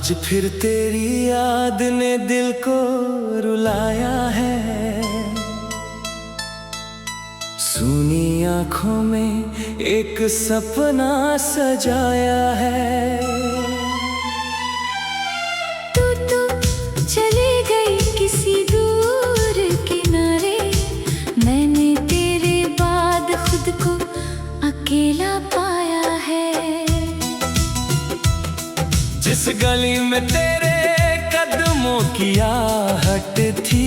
आज फिर तेरी याद ने दिल को रुलाया है। सूनी आंखों में एक सपना सजाया है। तू चली गई किसी दूर किनारे, मैंने तेरे बाद खुद को अकेला पाया है। जिस गली में तेरे कदमों की आहट थी,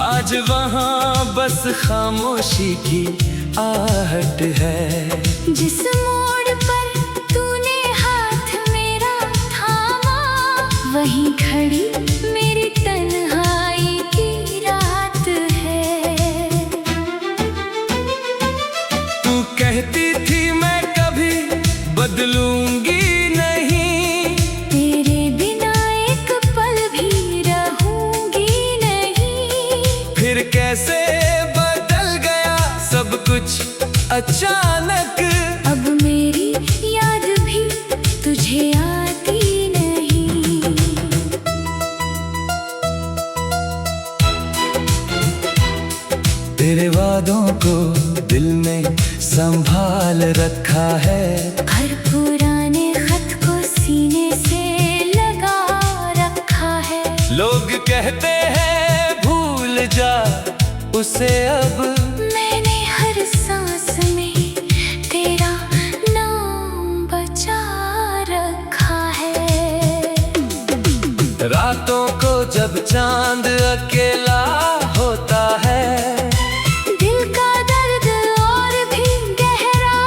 आज वहाँ बस खामोशी की आहट है। जिस मोड़ पर तूने हाथ मेरा थामा, वहीं खड़ी मेरी तन्हाई की रात है। तू कहती थी मैं कभी बदलूंगी नहीं, तेरे बिना एक पल भी रहूंगी नहीं। फिर कैसे बदल गया सब कुछ अचानक। अब मेरी याद भी तुझे आती नहीं। तेरे वादों को दिल में संभाल रखा है। हर पुराने खत को सीने से लगा रखा है। लोग कहते हैं भूल जा उसे अब, मैंने हर सांस में तेरा नाम बचा रखा है। रातों को जब चांद अकेला होता है, दिल का दर्द और भी गहरा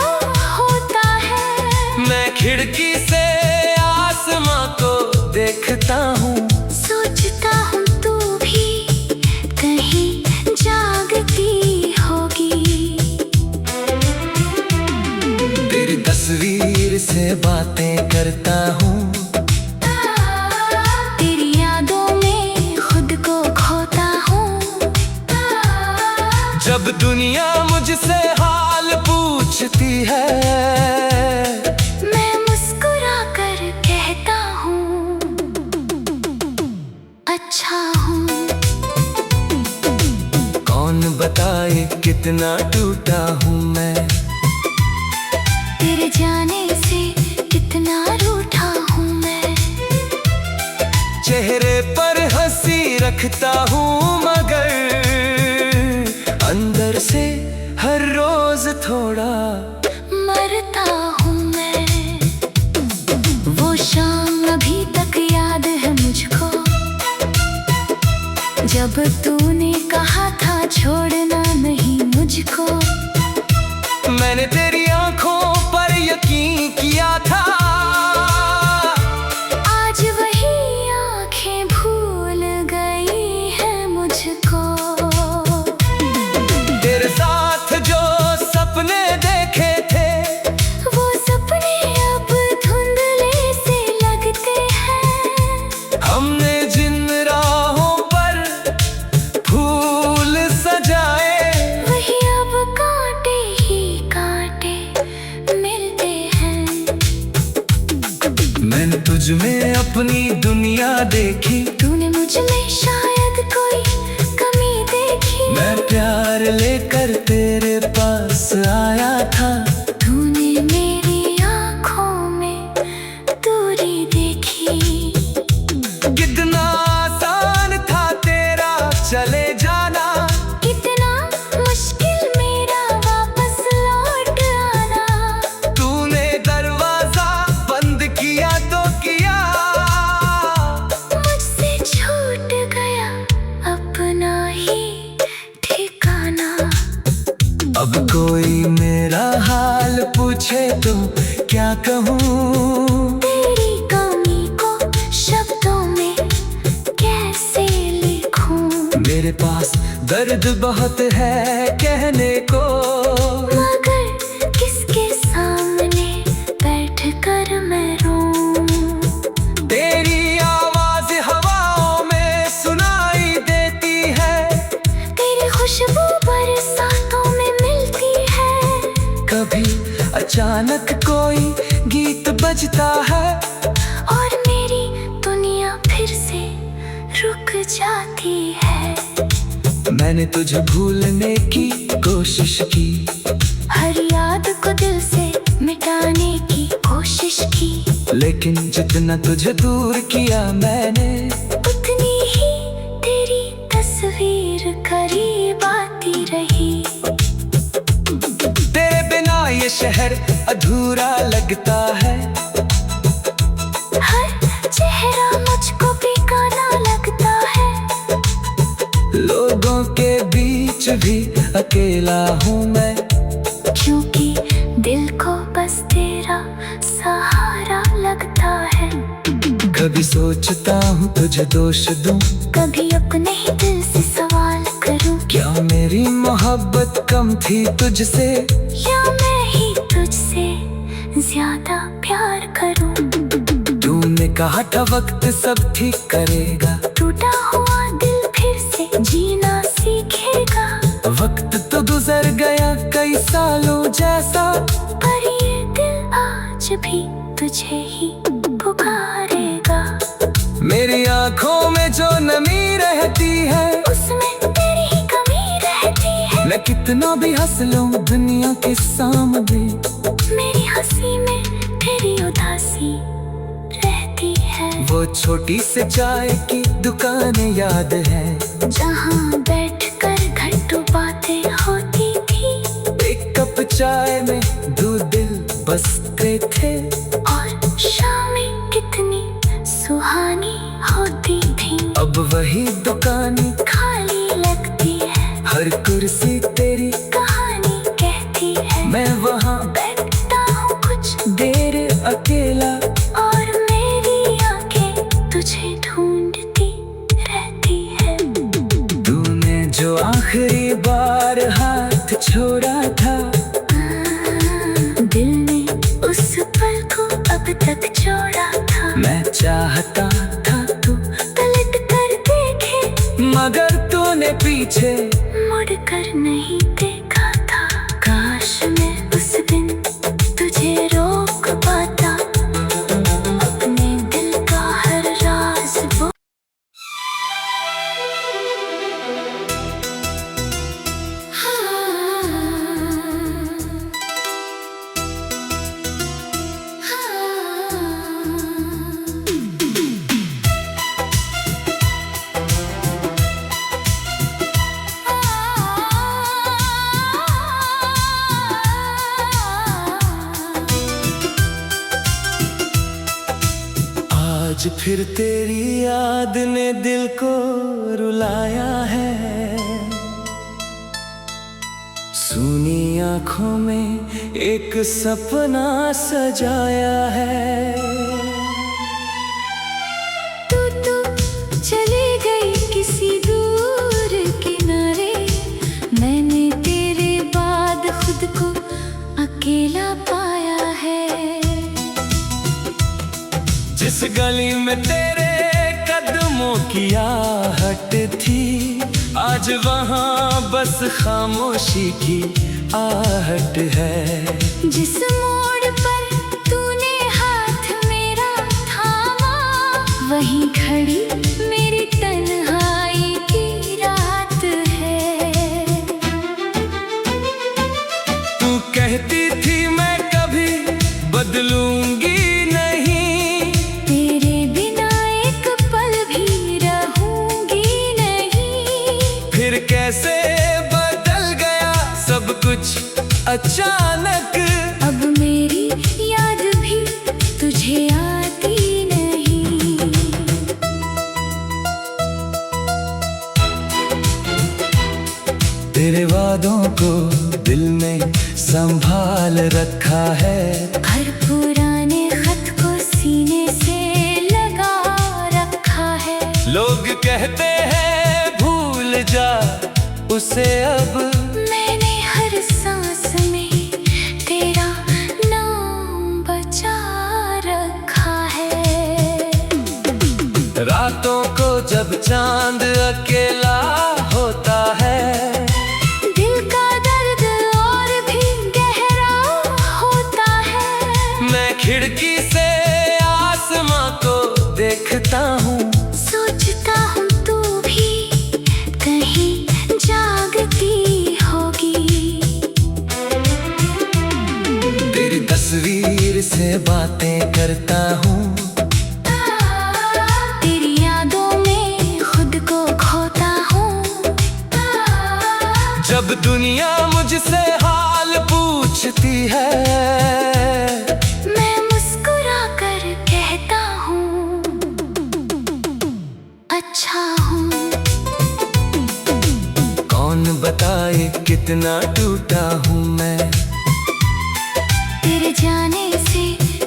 होता है। मैं खिड़की से आसमां को देखता हूँ, सोचता हूँ तू भी कहीं जागती होगी। तेरी तस्वीर से बातें करता हूँ, तेरी यादों में खुद को खोता हूँ। जब दुनिया मुझसे हाल पूछती है, मैं मुस्कुरा कर कहता हूँ अच्छा हूँ। कौन बताए कितना टूटा हूँ मैं, तेरे जाने से कितना रूठा हूँ मैं। चेहरे पर हंसी रखता हूँ मगर अंदर से हर रोज थोड़ा मरता हूँ मैं। वो शाम अभी तक याद है मुझको, जब तूने कहा था छोड़ना नहीं मुझको। मैंने तेरी आंखों पर यकीन किया था, आज वही आंखें भूल गई हैं मुझको। तेरे साथ जो सपने देखे थे, वो सपने अब धुंधले से लगते हैं। हमने जिन राहों पर फूल सजाए, वही अब कांटे ही कांटे मिलते हैं। मैंने तुझ में अपनी दुनिया देखी, तूने मुझ में शायद कोई कमी देखी। मैं प्यार लेकर तेरे पास आया था, तूने मेरी आंखों में दूरी देखी। कितना आसान था तेरा चले जाना, कितना मुश्किल मेरा वापस लौट आना। तूने दरवाजा बंद किया तो किया, मुझसे छूट गया अपना ही ठिकाना। अब कोई मेरा हाल पूछे तो क्या कहूँ, तेरी कमी को शब्दों में कैसे लिखूं। मेरे पास दर्द बहुत है कहने को, मगर किसके सामने बैठ कर मैं रोऊं। तेरी आवाज हवाओं में सुनाई देती है, तेरी खुशबू बरसातों में मिलती है। कभी अचानक कोई गीत बजता है और मेरी रहती है। मैंने तुझे भूलने की कोशिश की, हर याद को दिल से मिटाने की कोशिश की, लेकिन जितना तुझे दूर किया मैंने, उतनी ही तेरी तस्वीर करीब आती रही। तेरे बिना ये शहर अधूरा लगता है, हर चेहरा मुझको बेगाना लगता है। लोगों के बीच भी अकेला हूँ मैं, क्योंकि दिल को बस तेरा सहारा लगता है। कभी सोचता हूँ तुझे दोष दूं, कभी अपने ही दिल से सवाल करूं, क्या मेरी मोहब्बत कम थी तुझसे, या मैं ही तुझसे ज्यादा प्यार करूं। तूने कहा था वक्त सब ठीक करेगा, टूटा हुआ दिल फिर से जीना सीखेगा। वक्त तो गुजर गया कई सालों जैसा, पर ये दिल आज भी तुझे ही पुकारेगा। मेरी आंखों में जो नमी रहती है, उसमें तेरी ही कमी रहती है। मैं कितना भी हंस लूं दुनिया के सामने, मेरी हंसी में तेरी उदासी रहती है। वो छोटी से चाय की दुकान याद है, जहाँ बैठकर घंटों बातें होती थी, एक कप चाय में दो दिल बसते थे, और शामें कितनी सुहानी होती थी। अब वही दुकान खाली लगती है, हर कुर्सी तेरी कहानी कहती है। मैं वहाँ बैठता हूँ कुछ देर अकेला, और मेरी आंखें तुझे ढूंढती रहती है। तूने जो आखिरी बार हाथ छोड़ा था, दिल ने उस पल को अब तक छोड़ा था। मैं चाहता था तू पलट कर देखे, मगर तूने पीछे मुड़ कर नहीं देखा था। काश मैं उस दिन तुझे रोक पाता, अपने दिल का हर राज वो। आज फिर तेरी याद ने दिल को रुलाया है, सूनी आंखों में एक सपना सजाया है। तू चली गई किसी दूर किनारे, मैंने तेरे बाद खुद को अकेला पाया है। जिस गली में तेरे कदमों की आहट थी, आज वहाँ बस खामोशी की आहट है। जिस मोड़ पर तूने हाथ मेरा थामा, वहीं खड़ी मेरी तन्हाई की रात है। तू कहती थी मैं कभी बदलूंगी नहीं, तेरे बिना एक पल भी रहूंगी नहीं। फिर कैसे बदल गया सब कुछ अचानक, अब मेरी याद भी तुझे आती नहीं। तेरे वादों को दिल में संभाल रखा है, हर पुराने खत को सीने से लगा रखा है। लोग कहते हैं भूल जा उसे, अब मैंने हर सांस में तेरा नाम बचा रखा है। रातों को जब चांद अकेला होता है, दिल का दर्द और भी गहरा होता है। मैं खिड़की से आसमां को देखता हूँ, सोचता हूँ तू भी जब दुनिया मुझसे हाल पूछती है, मैं मुस्कुरा कर कहता हूँ अच्छा हूँ। कौन बताए कितना टूटा हूँ मैं, तेरे जाने से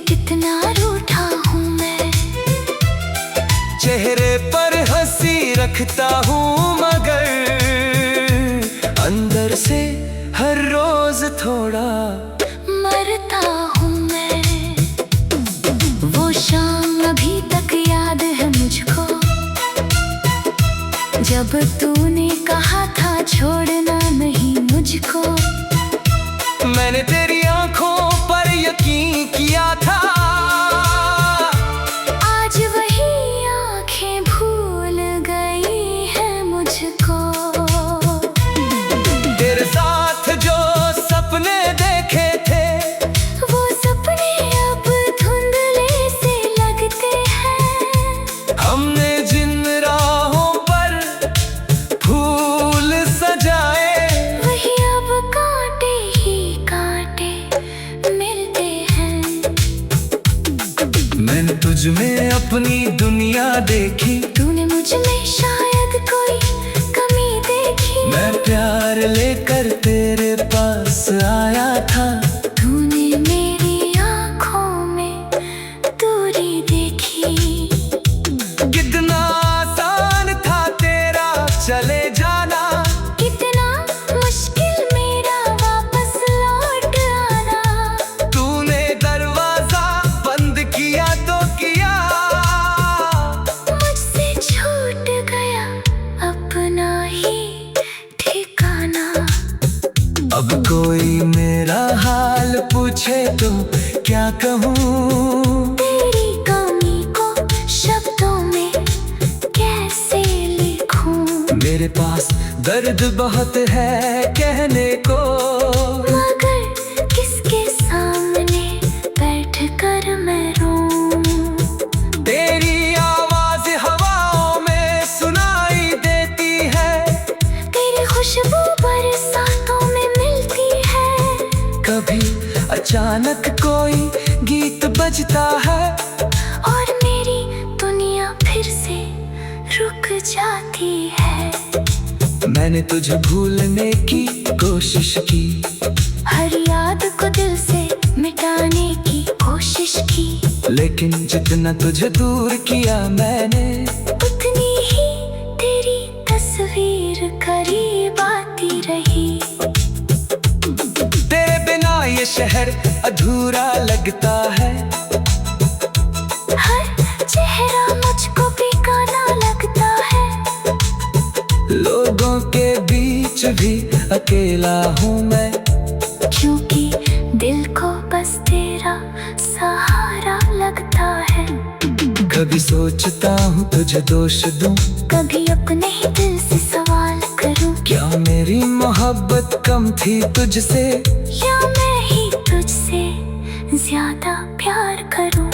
कितना रूठा हूँ मैं। चेहरे पर हंसी रखता हूँ मगर अंदर से हर रोज थोड़ा मरता हूँ मैं। वो शाम अभी तक याद है मुझको, जब तूने कहा था छोड़ना नहीं मुझको। मैंने तेरी आंखों पर यकीन किया था, आज वही आंखें भूल गई हैं मुझको। तेरे साथ जो सपने देखे थे, वो सपने अब धुंधले से लगते हैं। हमने जिन राहों पर फूल सजाए, वही अब कांटे ही कांटे मिलते हैं। मैंने तुझ में अपनी दुनिया देखी, तूने मुझ में शायद कोई कमी देखी। मैं प्यार लेकर तेरे पास आया था, तूने मेरी आंखों में दूरी देखी। कितना आसान था तेरा चले जाना, कितना मुश्किल मेरा वापस लौट आना। तूने दरवाजा बंद किया तो किया, मुझसे छूट गया अपना ही ठिकाना। अब कोई मेरा हाल पूछे तो क्या कहूँ, तेरी कमी को शब्दों में कैसे लिखूं। मेरे पास दर्द बहुत है कहने को, मगर किसके सामने बैठ कर मैं रोऊं। तेरी आवाज हवाओं में सुनाई देती है, तेरी खुशबू बरसातों में मिलती है। कभी अचानक कोई गीत बजता है, और मेरी दुनिया फिर से रुक जाती है। मैंने तुझे भूलने की कोशिश की, हर याद को दिल से मिटाने की कोशिश की। लेकिन जितना तुझे दूर किया मैंने, उतनी ही तेरी तस्वीर करीब आती रही। तेरे बिना ये शहर अधूरा लगता है, हर चेहरा मुझको बेगाना लगता है। लोगों के बीच भी अकेला हूँ मैं, क्योंकि दिल को बस तेरा सहारा लगता है। कभी सोचता हूँ तुझे दोष दूं, कभी अपने ही दिल से सवाल करूं, क्या मेरी मोहब्बत कम थी तुझसे, या मैं ही तुझसे ज्यादा प्यार करूं।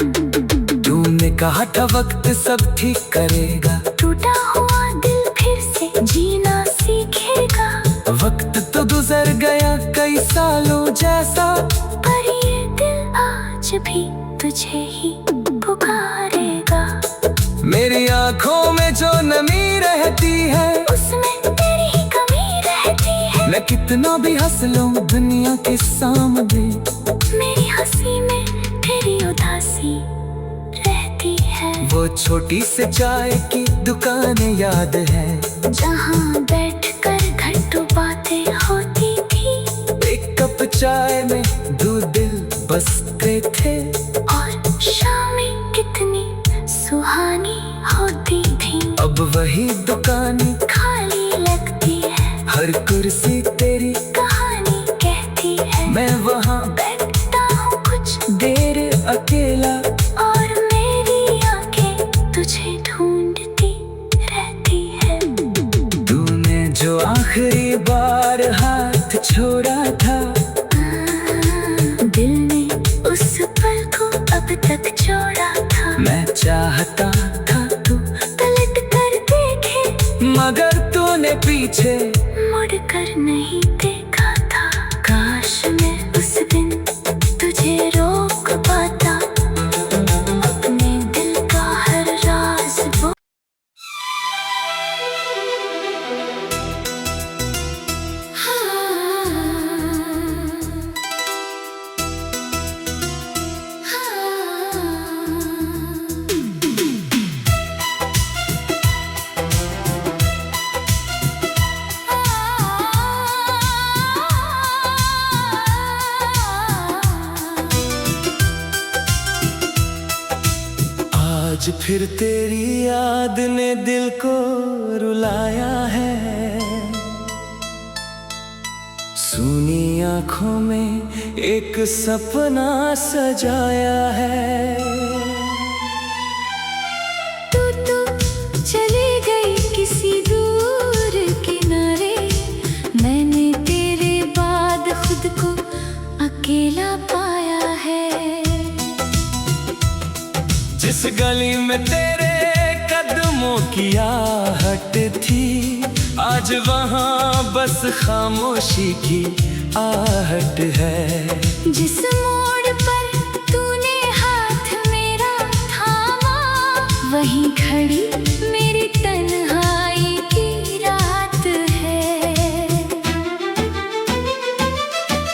तूने कहा था वक्त सब ठीक करेगा, टूटा हुआ दिल फिर से जीना सीखेगा। वक्त तो गुजर गया कई सालों जैसा, पर ये दिल आज भी तुझे ही पुकारेगा। मेरी आंखों में जो नमी रहती है, उसमें तेरी ही कमी रहती है। मैं कितना भी हंस लूं दुनिया के सामने, मेरी हंसी में तेरी उदासी रहती है। वो छोटी से चाय की दुकान याद है, जहाँ बैठकर घंटों बातें होती थी। एक कप चाय में दो दिल बसते थे, और शामें कितनी सुहानी होती थी। अब वही दुकान खाली लगती है, हर कुर्सी तेरी कहानी कहती है। मैं वहाँ बैठता हूँ कुछ देर अकेला, और मेरी आंखें तुझे ढूंढती रहती है। तूने जो आखिरी बार हाथ छोड़ा था, दिल ने उस पल को अब तक छोड़ा था। मैं चाहता था तू पलट कर देखे, मगर तूने पीछे मोड़ कर नहीं देखा था, काश मैं उस दिन तुझे रोक पाता, अपने दिल का हर राज वो आज फिर तेरी याद ने दिल को रुलाया है, सूनी आंखों में एक सपना सजाया है। तू चली गई किसी दूर किनारे, मैंने तेरे बाद खुद को अकेला पाया है। जिस गली में तेरे कदमों की आहट थी, आज वहाँ बस खामोशी की आहट है। जिस मोड़ पर तूने हाथ मेरा थामा, वहीं खड़ी मेरी तन्हाई की रात है।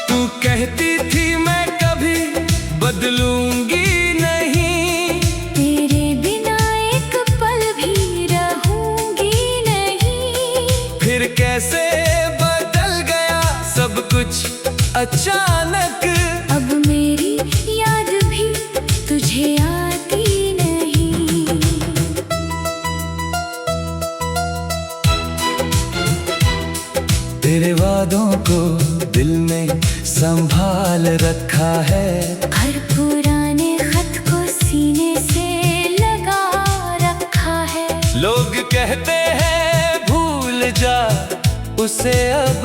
तू कहती थी मैं कभी बदलूंगी नहीं, तेरे बिना एक पल भी रहूंगी नहीं। फिर कैसे बदल गया सब कुछ अचानक, अब मेरी याद भी तुझे आती नहीं। तेरे वादों को दिल में संभाल रखा है, हर पुराने खत को सीने से लगा रखा है। लोग कहते हैं भूल जा उसे, अब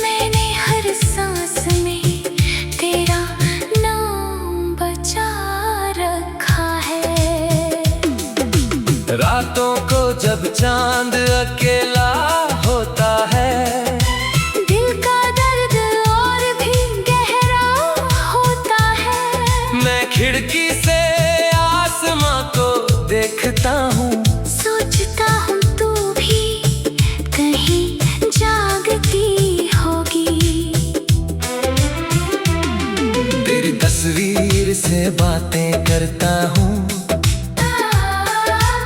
मैंने हर सांस में तेरा नाम बचा रखा है। रातों को जब चांद अकेला होता है, दिल का दर्द और भी गहरा होता है। मैं खिड़की से आसमां को देखता हूँ, सोचता हूँ तू भी कहीं जागती होगी। तेरी तस्वीर से बातें करता हूँ,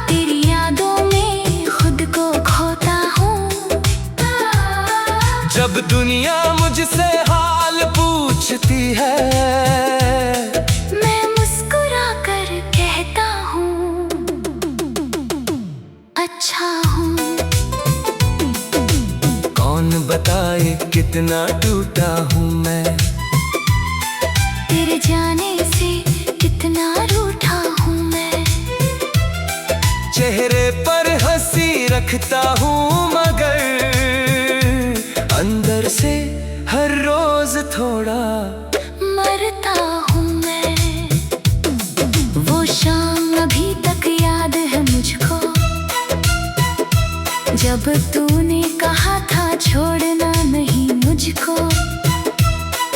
तेरी यादों में खुद को खोता हूँ। जब दुनिया मुझसे हाल पूछती है, मैं मुस्कुरा कर कहता हूँ अच्छा हूँ। कौन बताए कितना टूटा हूँ मैं, तेरे जाने से कितना रूठा हूँ मैं। चेहरे पर हंसी रखता हूँ मगर अंदर से हर रोज थोड़ा मरता हूँ मैं। वो शाम अभी तक याद है मुझको, जब तूने कहा था छोड़ना नहीं मुझको।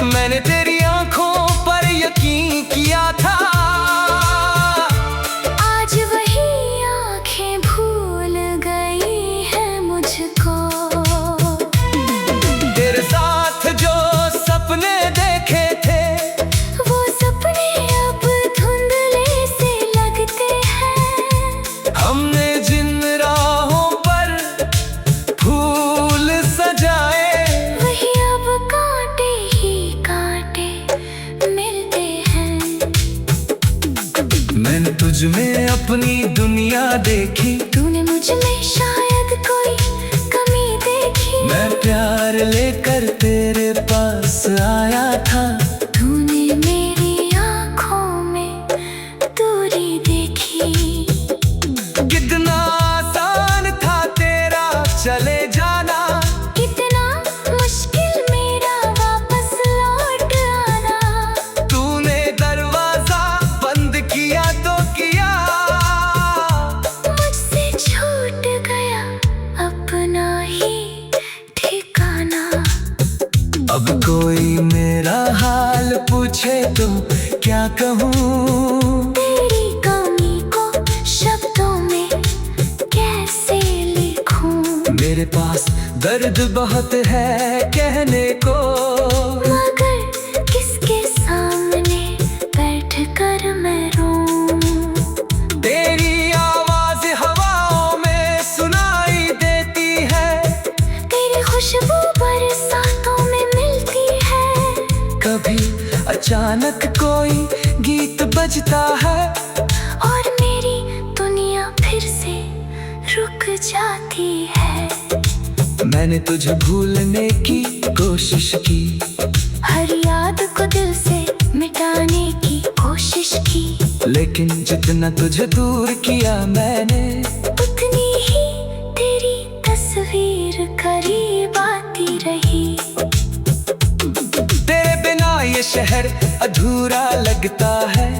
मैंने तेरी आंखों पर यकीन किया था, आज वही आंखें भूल गई हैं मुझको। तेरे साथ जो सपने देखे थे, वो सपने अब धुंधले से लगते हैं। हमने जिन राहों पर फूल सजाए, वही अब कांटे ही कांटे मिलते हैं। मैंने तुझ में अपनी दुनिया देखी, तूने मुझ में शायद कोई कमी देखी। मैं प्यार लेकर तेरे पास आया था, तूने मेरी आँखों में दूरी देखी। कितना आसान था तेरा चले जाना, कितना मुश्किल मेरा वापस लौट आना। तूने दरवाजा बंद किया तो किया, मुझसे छूट गया अपना ही ठिकाना। मेरे पास दर्द बहुत है कहने को, मगर किसके सामने बैठ कर मैं रोऊं। तेरी आवाज हवाओं में सुनाई देती है, तेरी खुशबू बरसातों में मिलती है। कभी अचानक कोई गीत बजता है और मेरी दुनिया फिर से रुक जाती है। मैंने तुझे भूलने की कोशिश की, हर याद को दिल से मिटाने की कोशिश की, लेकिन जितना तुझे दूर किया मैंने, उतनी ही तेरी तस्वीर करीब आती रही। तेरे बिना ये शहर अधूरा लगता है,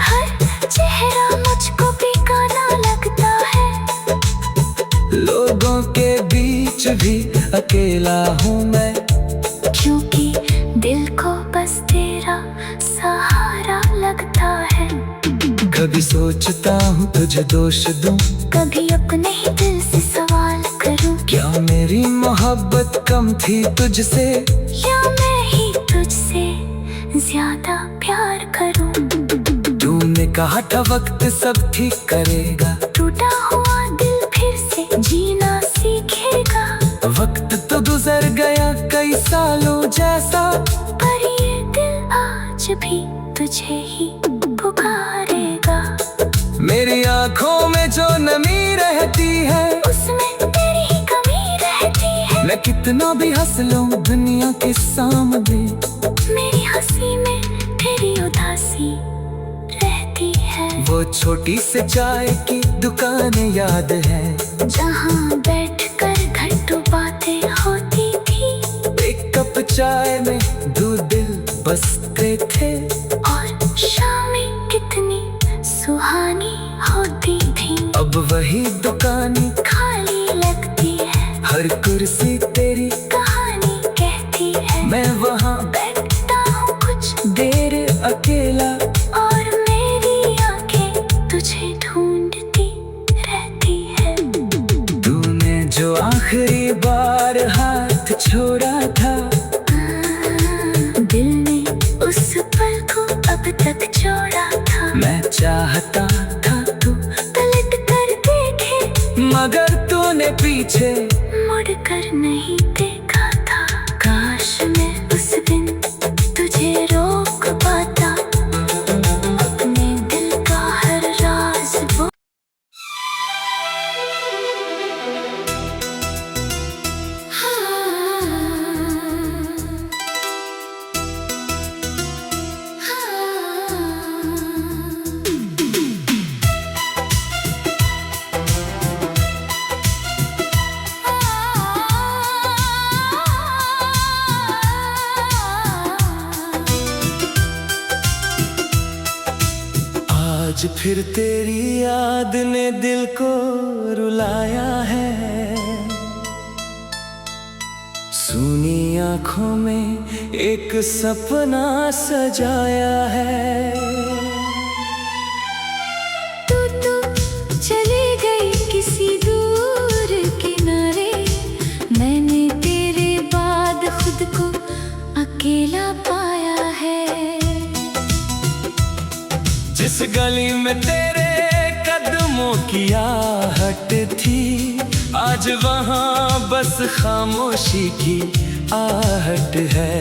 हर चेहरा मुझको बेगाना लगता है। लोगों के बीच भी अकेला हूँ मैं, क्योंकि दिल को बस तेरा सहारा लगता है। कभी सोचता हूँ तुझे दोष दूं, कभी अपने ही दिल से सवाल करूं, क्या मेरी मोहब्बत कम थी तुझसे, या मैं ही तुझसे ज्यादा प्यार करूं। तूने कहा था वक्त सब ठीक करेगा, टूटा हुआ दिल फिर से जीना सीखेगा। वक्त तो गुजर गया कई सालों जैसा, पर ये दिल आज भी तुझे ही पुकारेगा। मेरी आंखों में जो नमी रहती है, उसमें तेरी ही कमी रहती है। मैं कितना भी हंस लूं दुनिया के सामने, मेरी हंसी में तेरी उदासी रहती है। वो छोटी से चाय की दुकान याद है, जहाँ बैठकर घंटों बातें होती थी, एक कप चाय में दो दिल बसते थे, और शामें कितनी सुहानी होती थी। अब वही दुकान खाली लगती है, हर कुर्सी तेरी कहानी कहती है। मैं वहाँ बैठता हूँ कुछ देर अकेला, और मेरी आंखें तुझे ढूंढती रहती है। तूने जो आखिरी बार हाथ छोड़ा था, दिल ने उस पल को अब तक छोड़ा था। मैं चाहता था तू पलट कर देखे, मगर तूने पीछे मुड़ कर नहीं देखा था। काश मैं उस दिन तुझे रोक पाता, अपने दिल का हर राज वो। आज फिर तेरी याद ने दिल को रुलाया है, सूनी आंखों में एक सपना सजाया है। तू तो चली गई किसी दूर किनारे, मैंने तेरे बाद खुद को अकेला पाया है। जिस गली में तेरे कदमों की आहट थी, आज वहाँ बस खामोशी की आहट है।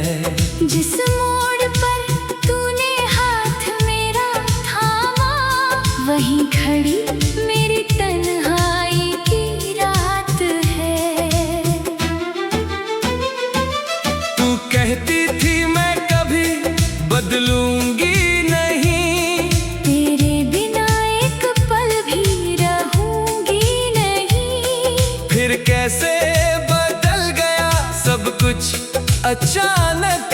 जिस मोड़ पर तूने हाथ मेरा थामा, वहीं खड़ी मेरी तन्हाई की रात है। तू कहती थी मैं कभी बदलूंगी नहीं, तेरे बिना एक पल भी रहूंगी नहीं। फिर कैसे बदल गया सब कुछ अचानक,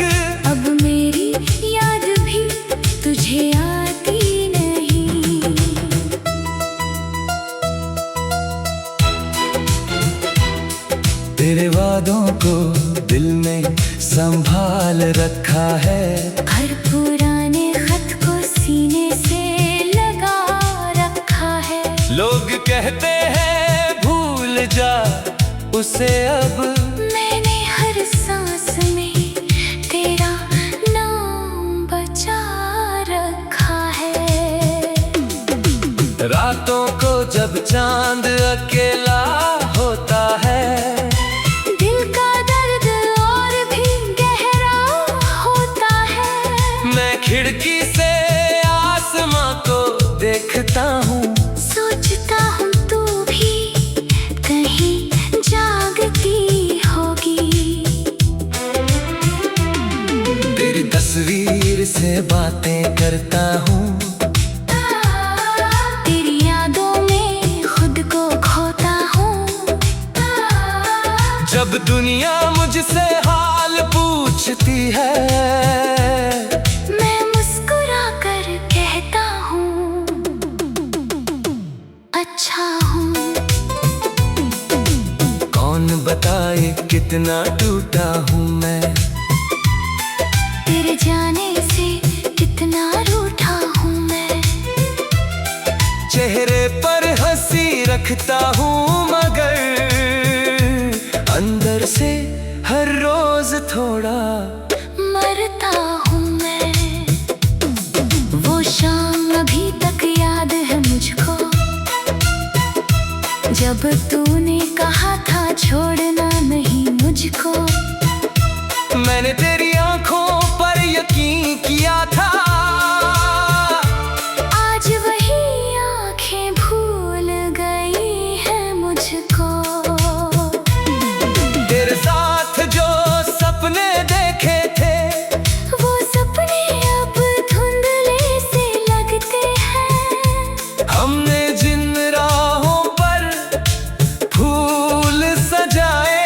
अब मेरी याद भी तुझे आती नहीं। तेरे वादों को दिल में संभाल रखा है, हर पुराने खत को सीने से लगा रखा है। लोग कहते हैं भूल जा उसे अब मैंने हर सांस में तेरा नाम बचा रखा है। रातों को जब चांद अकेला होता है, दिल का दर्द और भी गहरा होता है। मैं खिड़की से आसमां को देखता हूँ, सोचता हूँ तू भी कहीं जागती होगी। तेरी तस्वीर से बातें करता हूँ, तेरी यादों में खुद को खोता हूँ। जब दुनिया मुझसे हाल पूछती है, मैं मुस्कुरा कर कहता हूँ अच्छा हूँ। कौन बताए कितना टूटा हूँ मैं, तेरे जाने से कितना रूठा हूँ मैं। चेहरे पर हंसी रखता हूँ मगर अंदर से हर रोज थोड़ा मरता हूँ मैं। वो शाम अभी तक याद है मुझको, जब तूने कहा था छोड़ना नहीं मुझको। मैंने तेरी आंखों पर यकीन किया था, आज वही आंखें भूल गई है मुझको। तेरे साथ जो सपने देखे थे, वो सपने अब धुंधले से लगते हैं। हमने जिन राहों पर फूल सजाए,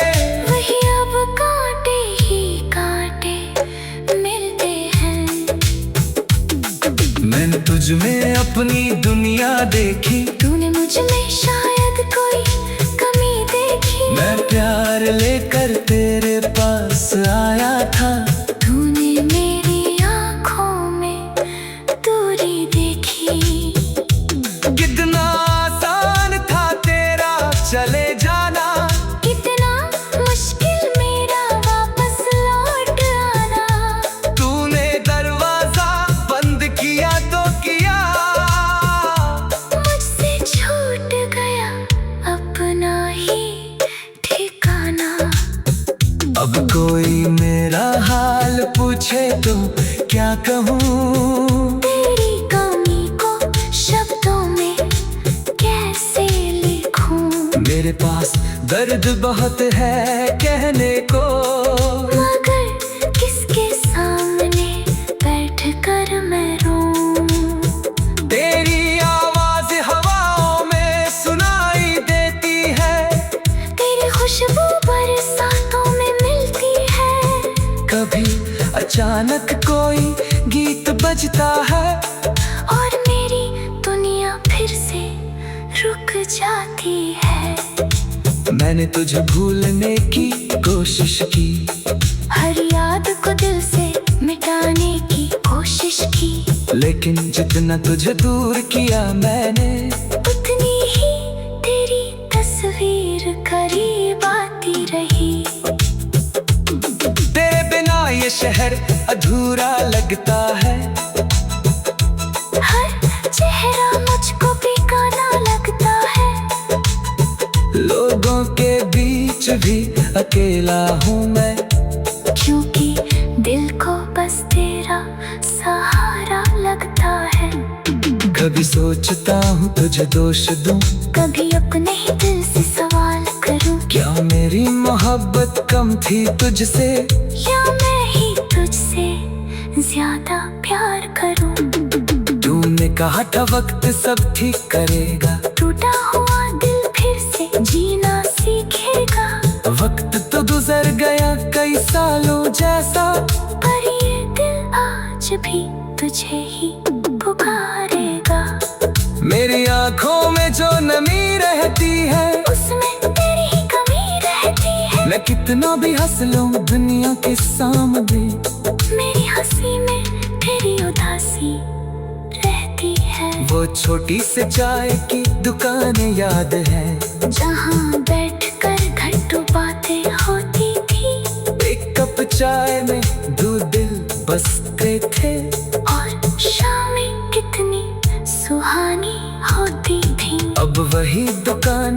वही अब कांटे ही कांटे मिलते हैं। मैंने तुझ में अपनी दुनिया देखी, तूने मुझ में शायद कोई कमी देखी। मैं प्यार लेकर तेरे पास आया था, तूने मेरी आंखों में दूरी देखी। कितना आसान था तेरा चले जाना, कितना मुश्किल मेरा वापस लौट आना। तूने दरवाजा बंद किया तो किया, मुझसे छूट गया अपना ही ठिकाना। अब कोई मेरा हाल पूछे तो क्या कहूँ, तेरी कमी को शब्दों में कैसे लिखूं। मेरे पास दर्द बहुत है कहने को, मगर किसके सामने बैठ कर मैं रोऊं। तेरी आवाज हवाओं में सुनाई देती है, तेरी खुशबू बरसातों में मिलती है। कभी अचानक कोई गीत बजता है, और मेरी दुनिया फिर से रुक जाती है। मैंने तुझे भूलने की कोशिश की, हर याद को दिल से मिटाने की कोशिश की। लेकिन जितना तुझे दूर किया मैंने, उतनी ही तेरी तस्वीर करीब आती रही। तेरे बिना ये शहर अधूरा लगता है, हर चेहरा मुझको बेगाना लगता है। लोगों के बीच भी अकेला हूँ मैं, क्योंकि दिल को बस तेरा सहारा लगता है। कभी सोचता हूँ तुझे दोष दूं, कभी अपने ही दिल से सवाल करूं, क्या मेरी मोहब्बत कम थी तुझसे, या मैं ही तुझसे ज्यादा प्यार करूं। तूने कहा था वक्त सब ठीक करेगा, टूटा हुआ दिल फिर से जीना सीखेगा। वक्त तो गुजर गया कई सालों जैसा, पर ये दिल आज भी तुझे ही पुकारेगा। मेरी आंखों में जो नमी रहती है, उसमें तेरी ही कमी रहती है। मैं कितना भी हंस लूं दुनिया के सामने, मेरी हंसी में तेरी उदासी रहती है। वो छोटी सी चाय की दुकान याद है, जहाँ बैठकर घंटों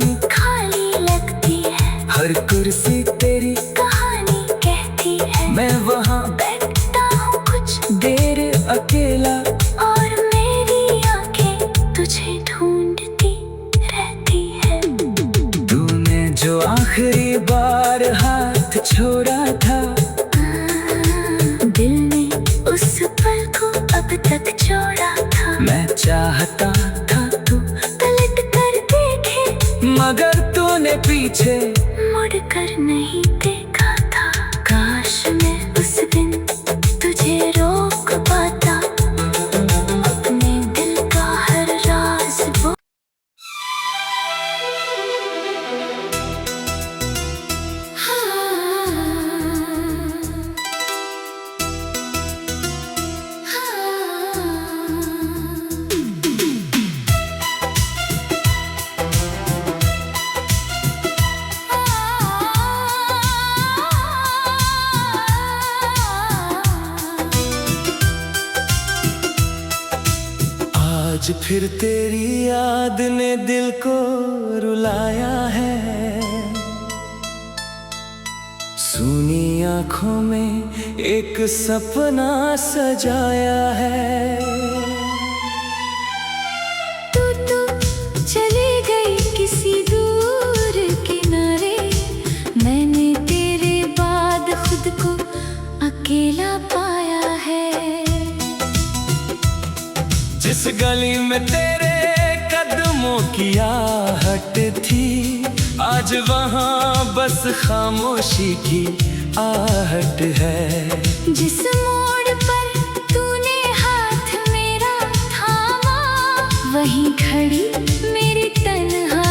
कमी खाली लगती है, हर कुर्सी तेरी कहानी कहती है। मैं वहाँ बैठता हूँ कुछ देर अकेला, और मेरी आंखें तुझे ढूंढती रहती है। तूने जो आखिरी बार हाथ छोड़ा था, दिल ने उस पल को अब तक जोड़ा था। मैं चाहता था तू पलट कर देखे, मगर तूने पीछे मुड़ कर नहीं देखा था। काश मैं उस दिन तुझे रोक पाता, अपने दिल का हर राज वो। आज फिर तेरी याद ने दिल को रुलाया है। सूनी आंखों में एक सपना सजाया है। तू चली गई किसी दूर किनारे, मैंने तेरे बाद खुद को अकेला पाया है। जिस गली में तेरे कदमों की आहट थी, आज वहाँ बस खामोशी की आहट है। जिस मोड़ पर तूने हाथ मेरा थामा, वहीं खड़ी मेरी तन्हाई।